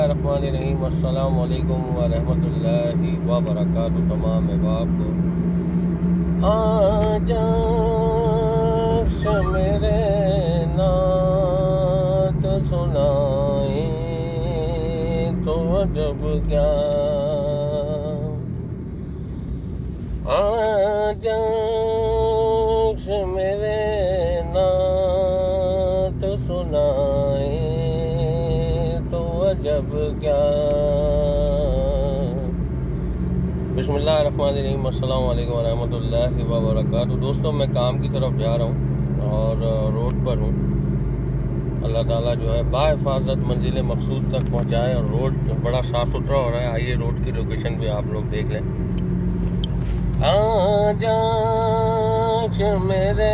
बिस्मिल्लाहिर्रहमानिर्रहीम। अस्सलामु अलैकुम व रहमतुल्लाहि व बरकातुहू। तमाम अहबाब को आजा मेरे नात सुनाए तो अजब क्या। आजा मेरे नात सुनाए जब क्या। बिस्मिल्लाहिर्रहमानिर्रहीम। अस्सलाम वालेकुम व रहमतुल्लाहि व बरकातुहू। दोस्तों, मैं काम की तरफ जा रहा हूँ और रोड पर हूँ। अल्लाह ताला जो है बाहिफाजत मंजिल मकसूद तक पहुँचाए और रोड बड़ा साफ़ सुथरा हो रहा है। आइए रोड की लोकेशन भी आप लोग देख लें। आजा मेरे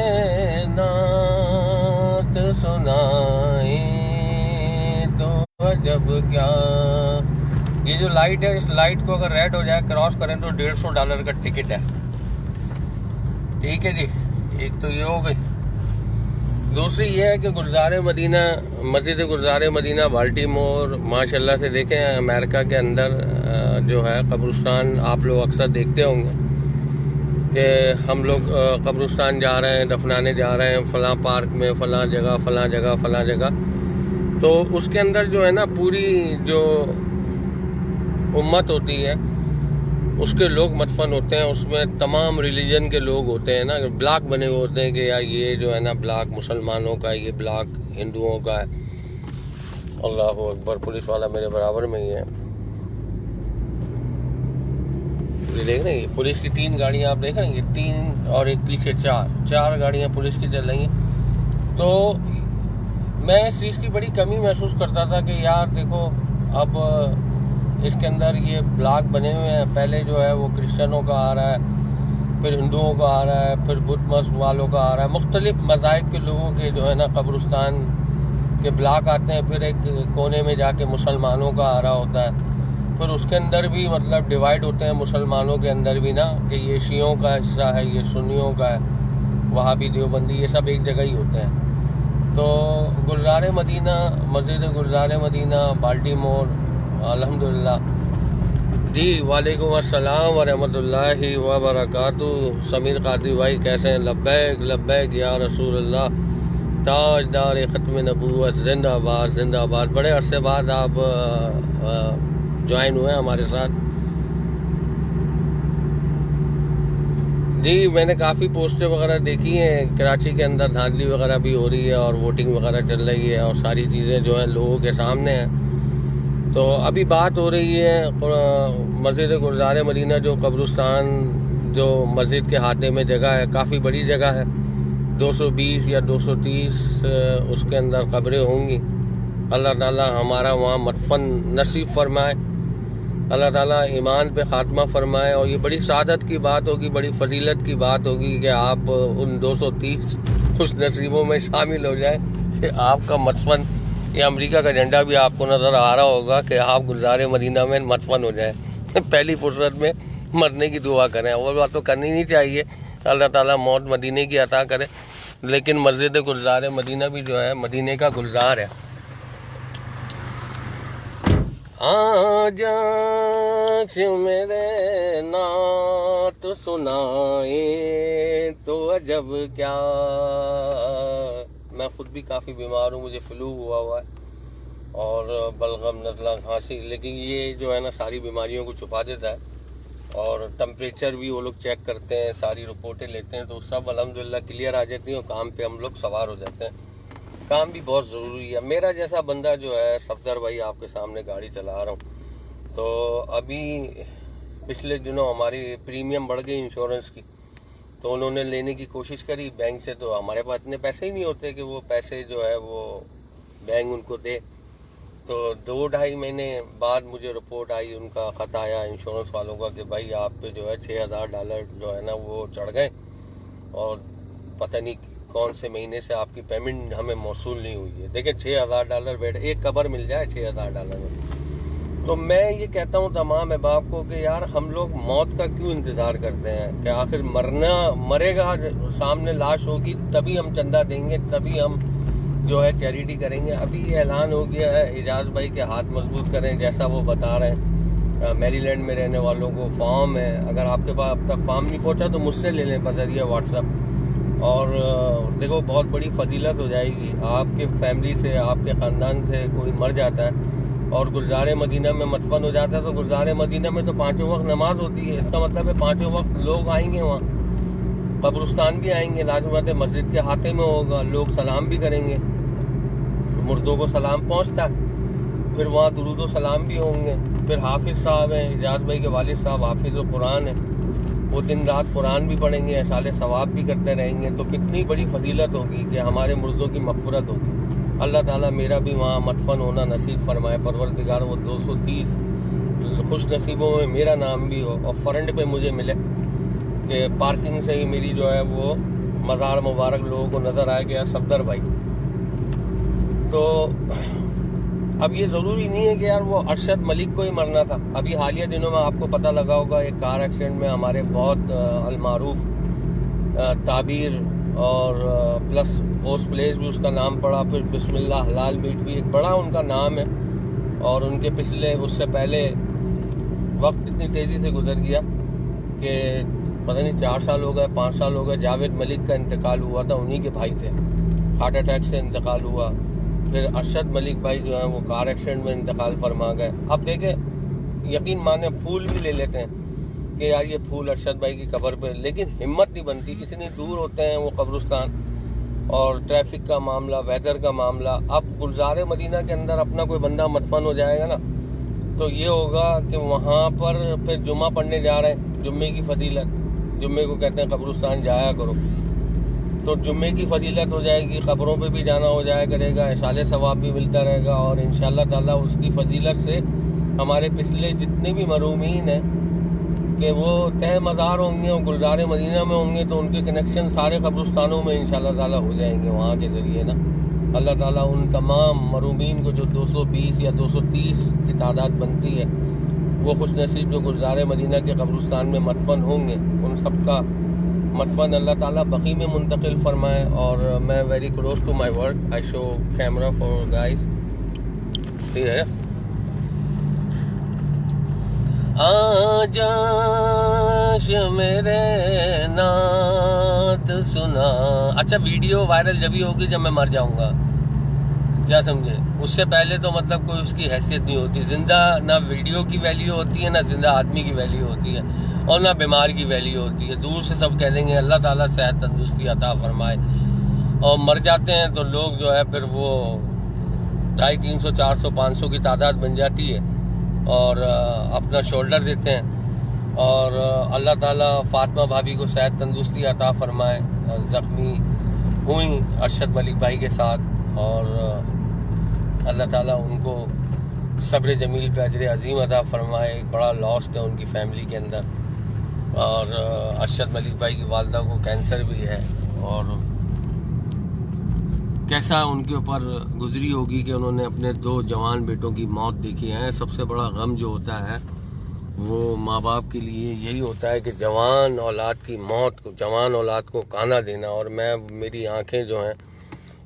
नात सुनाए जब क्या। ये जो लाइट है, इस लाइट को अगर रेड हो जाए, क्रॉस करें तो $150 का टिकट है। ठीक है जी, एक तो ये हो गई। दूसरी ये है कि गुलज़ार मदीना, मस्जिद गुलज़ार मदीना बाल्टीमोर, माशाल्लाह से देखें अमेरिका के अंदर जो है कब्रिस्तान आप लोग अक्सर देखते होंगे कि हम लोग कब्रिस्तान जा रहे हैं, दफनाने जा रहे हैं, फ़लाँ पार्क में, फ़लाँ जगह, फ़लाँ जगह, फ़लाँ जगह। तो उसके अंदर जो है ना, पूरी जो उम्मत होती है उसके लोग मदफन होते हैं। उसमें तमाम रिलीजन के लोग होते हैं ना, ब्लॉक बने हुए होते हैं कि यार ये जो है ना ब्लॉक मुसलमानों का है, ये ब्लॉक हिंदुओं का है। अल्लाह अकबर। पुलिस वाला मेरे बराबर में ही है। ये देख रहे हैं, पुलिस की 3 गाड़ियाँ आप देख रहे हैं, ये 3 और एक पीछे 4 गाड़ियाँ पुलिस की चल रही हैं। तो मैं इस चीज़ की बड़ी कमी महसूस करता था कि यार देखो, अब इसके अंदर ये ब्लॉक बने हुए हैं। पहले जो है वो क्रिश्चियनों का आ रहा है, फिर हिंदुओं का आ रहा है, फिर बुद्ध मत वालों का आ रहा है। मुख्तलिफ मज़ाहिब के लोगों के जो है ना कब्रिस्तान के ब्लॉक आते हैं। फिर एक कोने में जाके मुसलमानों का आ रहा होता है। फिर उसके अंदर भी मतलब डिवाइड होते हैं मुसलमानों के अंदर भी ना, कि ये शियों का हिस्सा है, ये सुन्नियों का है, वहाबी देवबंदी, ये सब एक जगह ही होते हैं। तो गुलज़ार मदीना, मस्जिद गुलज़ार मदीना बाल्टीमोर, अल्हम्दुलिल्लाह जी। वालेकुम अस्सलाम व रहमतुल्लाहि व बरकातुहू। समीर कादरी भाई कैसे हैं? लब्बैक लब्बैक या रसूल अल्लाह। ताजदार ख़त्म नबूवत जिंदाबाद जिंदाबाद। बड़े अरसे बाद आप ज्वाइन हुए हमारे साथ जी। मैंने काफ़ी पोस्टें वगैरह देखी हैं। कराची के अंदर धांधली वगैरह भी हो रही है और वोटिंग वगैरह चल रही है और सारी चीज़ें जो हैं लोगों के सामने हैं। तो अभी बात हो रही है मस्जिद गुलज़ार मदीना, जो कब्रिस्तान, जो मस्जिद के हाथे में जगह है, काफ़ी बड़ी जगह है। 220 या 230 उसके अंदर कब्रें होंगी। अल्लाह ताला हमारा वहाँ मदफन नसीब फरमाए, अल्लाह ताला ईमान पे ख़ात्मा फरमाए। और ये बड़ी सादत की बात होगी, बड़ी फजीलत की बात होगी कि आप उन 230 खुश नसीबों में शामिल हो जाए कि आपका मदफन, या अमेरिका का झंडा भी आपको नज़र आ रहा होगा कि आप गुलज़ार मदीना में मदफन हो जाए। पहली फुर्सत में मरने की दुआ करें। वो बात तो करनी नहीं चाहिए, अल्लाह ताला मौत मदीने की अता करे, लेकिन मस्जिद गुलज़ार मदीना भी जो है मदीने का गुलजार है। आजा मेरे नात सुनाए तो अजब क्या। मैं खुद भी काफ़ी बीमार हूँ, मुझे फ्लू हुआ है और बलगम, नज़ला, खांसी। लेकिन ये जो है ना सारी बीमारियों को छुपा देता है। और टेम्परेचर भी वो लोग चेक करते हैं, सारी रिपोर्टें लेते हैं, तो सब अल्हम्दुलिल्लाह क्लियर आ जाती हैं और काम पे हम लोग सवार हो जाते हैं। काम भी बहुत ज़रूरी है। मेरा जैसा बंदा जो है, सफदर भाई आपके सामने गाड़ी चला रहा हूँ। तो अभी पिछले दिनों हमारी प्रीमियम बढ़ गई इंश्योरेंस की, तो उन्होंने लेने की कोशिश करी बैंक से। तो हमारे पास इतने पैसे ही नहीं होते कि वो पैसे जो है वो बैंक उनको दे। तो 2-2.5 महीने बाद मुझे रिपोर्ट आई, उनका ख़त आया इंश्योरेंस वालों का कि भाई आप पे जो है $6000 जो है ना वो चढ़ गए और पता नहीं कौन से महीने से आपकी पेमेंट हमें मौसूल नहीं हुई है। देखिए $6000 बैठ एक कबर मिल जाए $6000 में। तो मैं ये कहता हूँ तमाम अहबाब को कि यार हम लोग मौत का क्यों इंतज़ार करते हैं कि आखिर मरेगा, सामने लाश होगी तभी हम चंदा देंगे, तभी हम जो है चैरिटी करेंगे। अभी ये ऐलान हो गया है, एजाज भाई के हाथ मजबूत करें जैसा वो बता रहे हैं। मैरीलैंड में रहने वालों को फॉर्म है, अगर आपके पास अब तक फॉर्म नहीं पहुंचा तो मुझसे ले लें बज़रिया व्हाट्सएप। और देखो बहुत बड़ी फजीलत हो जाएगी, आपके फैमिली से, आपके ख़ानदान से कोई मर जाता है और गुलजार मदीना में मदफन हो जाता है, तो गुलजार मदीना में तो 5 वक्त नमाज होती है। इसका मतलब है 5 वक्त लोग आएंगे वहाँ, कब्रिस्तान भी आएंगे, लाजमत मस्जिद के हाथे में होगा, लोग सलाम भी करेंगे, मुर्दों को सलाम पहुँचता है, फिर वहाँ दुरूद व सलाम भी होंगे। फिर हाफिज़ साहब हैं, एजाज भाई के वालिद साहब हाफिज़ कुरान हैं, वो दिन रात कुरान भी पढ़ेंगे, एहसाले सवाब भी करते रहेंगे। तो कितनी बड़ी फजीलत होगी कि हमारे मुर्दों की मग़फ़िरत होगी। अल्लाह ताला मेरा भी वहाँ मदफन होना नसीब फरमाए परवरदिगार, वो 230 खुश नसीबों में मेरा नाम भी हो और फ्रंट पे मुझे मिले कि पार्किंग से ही मेरी जो है वो मज़ार मुबारक लोगों को नज़र आ गया सफदर भाई। तो अब ये ज़रूरी नहीं है कि यार वो अरशद मलिक को ही मरना था। अभी हालिया दिनों में आपको पता लगा होगा एक कार एक्सीडेंट में हमारे बहुत अलमारूफ ताबीर और प्लस ओस प्लेस भी उसका नाम पड़ा, फिर बिस्मिल्लाह हलाल मीट भी एक बड़ा उनका नाम है। और उनके पिछले उससे पहले वक्त इतनी तेज़ी से गुजर गया कि पता नहीं 4 साल हो गए 5 साल हो गए, जावेद मलिक का इंतकाल हुआ था, उन्हीं के भाई थे, हार्ट अटैक से इंतकाल हुआ। फिर अरशद मलिक भाई जो हैं वो कार एक्सीडेंट में इंतकाल फरमा गए। अब देखें, यकीन माने फूल भी ले लेते हैं कि यार ये फूल अरशद भाई की कब्र पे, लेकिन हिम्मत नहीं बनती, इतनी दूर होते हैं वो कब्रिस्तान, और ट्रैफिक का मामला, वेदर का मामला। अब गुलजार मदीना के अंदर अपना कोई बंदा मदफन हो जाएगा ना, तो ये होगा कि वहाँ पर फिर जुम्मा पढ़ने जा रहे हैं, जुम्मे की फजीलत, जुम्मे को कहते हैं कब्रिस्तान जाया करो, तो जुम्मे की फजीलत हो जाएगी, ख़बरों पे भी जाना हो जाया करेगा, इशाले सवाब भी मिलता रहेगा। और इंशाअल्लाह ताला उसकी फजीलत से हमारे पिछले जितने भी मरूमीन हैं कि वो तह मज़ार होंगे और गुलजार मदीना में होंगे, तो उनके कनेक्शन सारे कब्रिस्तानों में इंशाअल्लाह ताला हो जाएंगे वहाँ के ज़रिए ना। अल्लाह ताला उन तमाम मरूमीन को जो 220 या 230 की तादाद बनती है, वो खुश नसीब जो गुलजार मदीना के कब्रिस्तान में मदफन होंगे, उन सब का मदफन अल्लाह ताला बकी में मुंतकिल फरमाए। और मैं very close to my work, I show camera for guys, ठीक है। आजाश मेरे नात सुना। अच्छा, वीडियो वायरल जब ही होगी जब मैं मर जाऊंगा, क्या समझे? उससे पहले तो मतलब कोई उसकी हैसियत नहीं होती। जिंदा ना वीडियो की वैल्यू होती है, ना जिंदा आदमी की वैल्यू होती है, और ना बीमार की वैल्यू होती है। दूर से सब कह देंगे अल्लाह ताला सेहत तंदुरुस्ती अता फरमाए, और मर जाते हैं तो लोग जो है फिर वो 250, 300, 400, 500 की तादाद बन जाती है और अपना शोल्डर देते हैं। और अल्लाह ताला फातिमा भाभी को सेहत तंदुरुस्ती अता फरमाए, ज़ख्मी हुई अरशद मलिक भाई के साथ, और अल्लाह ताला उनको सब्र जमील पे अजर अजीम अता फरमाए। बड़ा लॉस है उनकी फैमिली के अंदर, और अरशद मलिक भाई की वालदा को कैंसर भी है, और कैसा उनके ऊपर गुजरी होगी कि उन्होंने अपने 2 जवान बेटों की मौत देखी है। सबसे बड़ा गम जो होता है वो माँ बाप के लिए यही होता है कि जवान औलाद की मौत को, जवान औलाद को काना देना। और मेरी आंखें जो हैं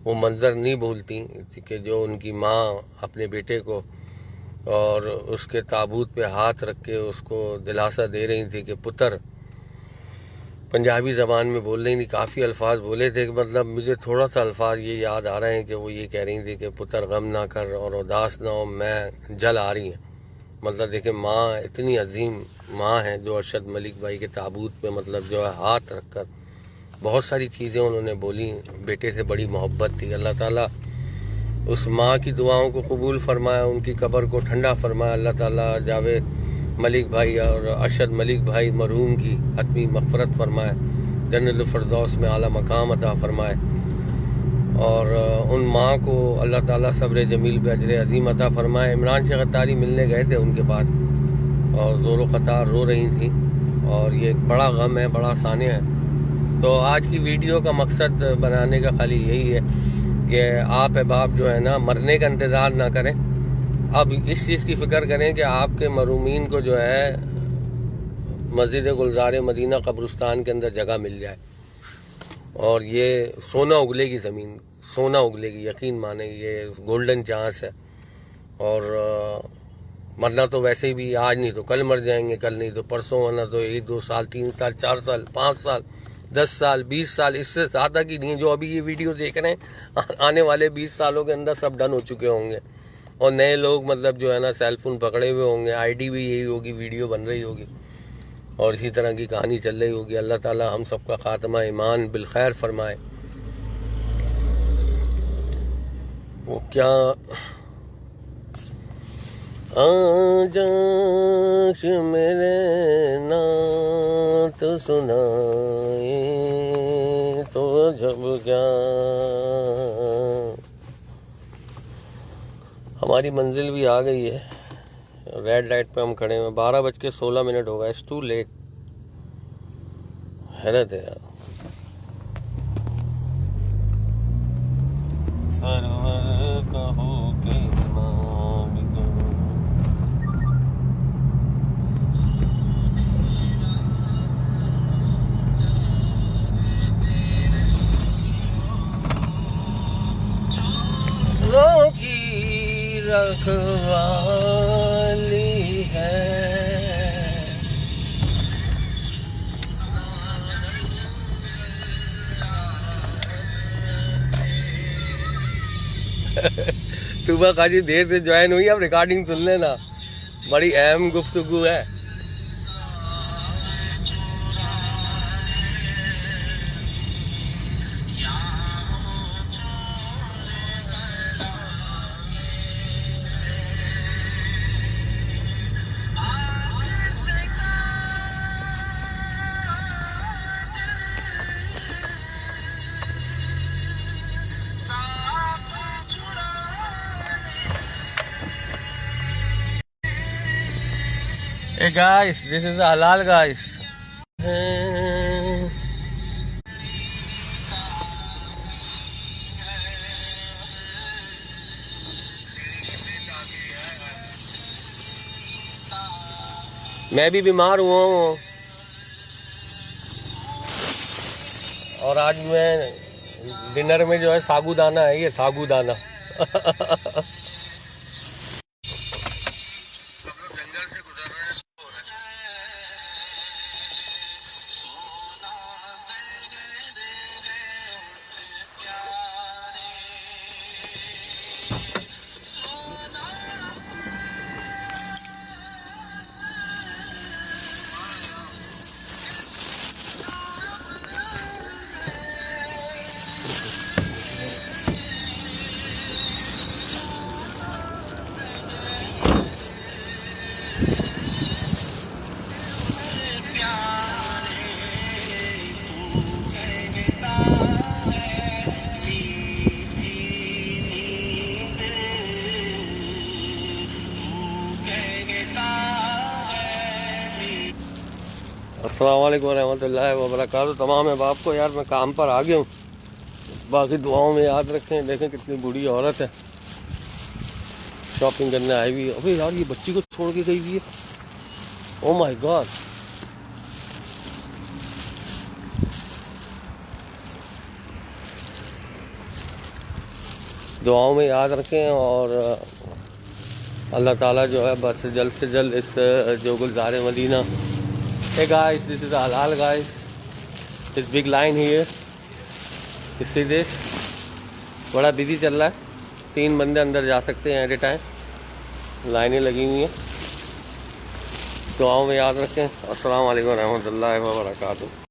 वो मंज़र नहीं भूलती कि जो उनकी माँ अपने बेटे को और उसके ताबूत पे हाथ रख के उसको दिलासा दे रही थी कि पुत्र, पंजाबी ज़बान में बोल रही थी, काफ़ी अल्फाज बोले थे, मतलब मुझे थोड़ा सा अल्फाज ये याद आ रहे हैं कि वो ये कह रही थी कि पुत्र गम ना कर और उदास ना हो, मैं जल आ रही हैं। मतलब देखिए, माँ इतनी अजीम माँ है जो अरशद मलिक भाई के ताबूत पे मतलब जो है हाथ रख कर बहुत सारी चीज़ें उन्होंने बोली, बेटे से बड़ी मोहब्बत थी। अल्लाह ताला उस माँ की दुआओं को कबूल फरमाया, उनकी कब्र को ठंडा फरमाया। अल्लाह ताला जावेद मलिक भाई और अरशद मलिक भाई मरहूम की हतमी मग़फ़िरत फरमाए, जन्नतुल फ़िरदौस में आला मकाम अता फरमाए। और उन माँ को अल्लाह ताला सब्र जमील पे अजर अजीम अता फरमाए। इमरान शेख अत्तारी मिलने गए थे उनके पास और ज़ोर क़तार रो रही थी, और ये एक बड़ा गम है, बड़ा सानिया है। तो आज की वीडियो का मकसद बनाने का खाली यही है कि आप अहबाब जो है ना, मरने का इंतज़ार ना करें, अब इस चीज़ की फ़िक्र करें कि आपके मरूमीन को जो है मस्जिद गुलजार मदीना कब्रिस्तान के अंदर जगह मिल जाए, और ये सोना उगलेगी ज़मीन। सोना उगलेगी, यकीन माने, ये गोल्डन चांस है। और मरना तो वैसे भी आज नहीं तो कल मर जाएंगे, कल नहीं तो परसों, वरना तो 1 2 साल 3 साल 4 साल 5 साल 10 साल 20 साल, इससे ज़्यादा की नहीं। जो अभी ये वीडियो देख रहे हैं, आने वाले 20 सालों के अंदर सब डन हो चुके होंगे। और नए लोग मतलब जो है ना सेलफोन पकड़े हुए होंगे, आईडी भी यही होगी, वीडियो बन रही होगी और इसी तरह की कहानी चल रही होगी। अल्लाह ताला हम सबका खात्मा ईमान बिलखैर फरमाए। वो क्या आजाश मेरे नात सुनाए तो जब क्या। हमारी मंजिल भी आ गई है, रेड लाइट पे हम खड़े हैं। 12:16 हो गए। It's too late. हैरत है यार। सरवर कहो के की रखवाली है। तुबा काजी देर से ज्वाइन हुई, अब रिकॉर्डिंग सुन लेना, बड़ी अहम गुफ्तगू है। Hey guys, this is halal guys. मैं भी बीमार हुआ हूँ और आज मैं डिनर में जो है साबूदाना है, ये साबूदाना। अस्सलाम वालेकुम रहमतुल्लाहि व बरकातहू। तमाम अहबाब को यार मैं काम पर आ गया हूँ, बाकी दुआओं में याद रखें। देखें कितनी बूढ़ी औरत है, शॉपिंग करने आई हुई है। अबे यार ये बच्ची को छोड़ के गई हुई है। Oh my God. दुआओं में याद रखें और अल्लाह ताला जो है बस जल्द से जल्द इस जो गुलज़ार Medina. Hey guys, this is halal guys. This big line here. You see this? बड़ा बिजी चल रहा है, 3 बंदे अंदर जा सकते हैं एट ए टाइम। लाइनें लगी हुई हैं। दुआओं में याद रखें। अस्सलाम वालेकुम रहमतुल्लाहि व बरकातहू।